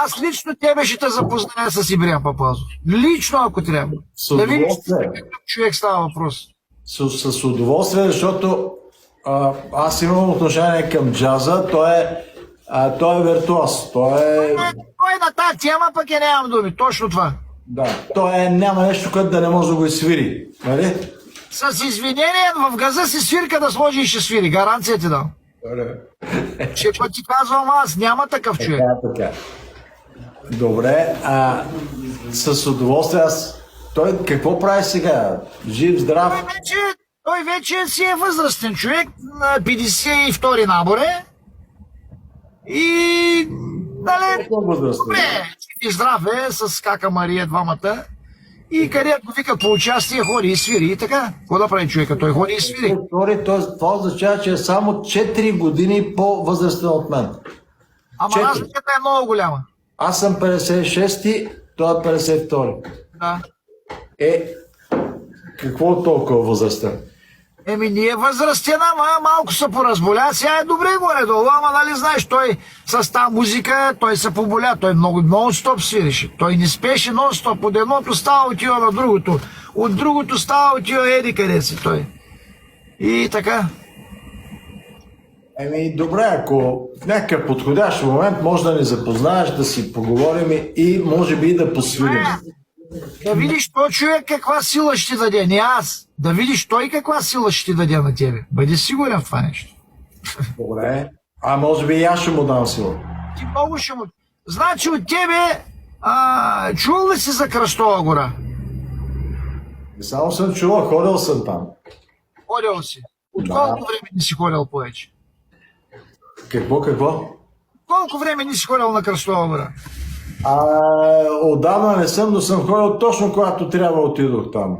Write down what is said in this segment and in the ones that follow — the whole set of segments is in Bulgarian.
Аз лично тебе ще те запозная с Ибриян Папазов. Лично, ако трябва. С Да видиш удоволствие. какъв човек става въпрос. С удоволствие, защото аз имам отношение към джаза. Той е виртуоз. Кой на тази тема пък нямам думи. Точно това. Да, няма нещо, което да не може да го изсвири. Нали? С извинение в газа си свирка да сложи и ще свири. Гаранция ти дам. Че път ти казвам аз, няма такъв човек. Така. Добре, с удоволствие. Той какво прави сега? Жив, здрав? Той вече си е възрастен човек, на 52 наборе. И нали, добре, и здрав е с Кака Мария двамата. И където вика по участие ходи и свири и така. Какво да прави човека? Той ходи и свири. Това означава, че е само 4 години по-възрастен от мен. Ама разликата е много голяма. Аз съм 56-ти, той е 52-ти. Да. Какво толкова възрастен? Ние възрастен, ама малко се поразболя, сега е добре горе-долу, ама нали знаеш, той с тази музика, той се поболя, той много нон-стоп свирише. Той не спеше нон-стоп, от едното става отива на другото, от другото става отива еди къде си той. И така. Добре, ако в някакъв подходящ момент може да ни запознаеш, да си поговорим и може би и да посвирим. Да видиш той човек каква сила ще ти даде, не аз. Да видиш той каква сила ще ти даде на тебе. Бъди сигурен в това нещо. Добре. Може би и аз ще му дам сила. Ти много ще му... Значи от тебе чул ли си за Кръстова гора? Не само съм чувал, ходил съм там. Ходил си. От колко време не си ходил повече? Какво? Колко време не си ходил на Кръстова гора? Отдавна не съм, но съм ходил точно когато трябва отидох там.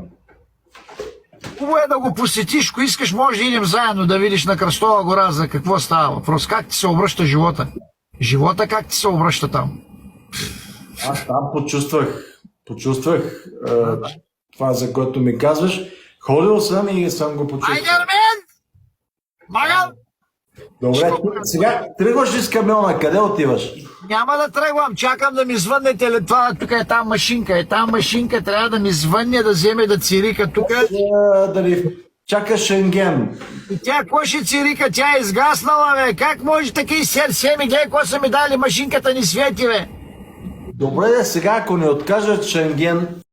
Хубаво е да го посетиш, ако искаш, може да идем заедно да видиш на Кръстова гора за какво става въпрос. Как ти се обръща живота? Живота как ти се обръща там? Аз там почувствах това, за което ми казваш. Ходил съм и съм го почувствал. Айде, Армен! Магал! Добре, сега тръгваш ли с камиона? Къде отиваш? Няма да тръгвам, чакам да ми звъннете ли това, тук е там машинка, трябва да ми звънне, да вземе да цирика тук. Дали чакаш Шенген? И тя кой ще цирика, тя е изгаснала, бе, как може така и сърце ми, гледай, какво са ми дали, машинката ни свети, бе. Добре, сега ако не откажат Шенген,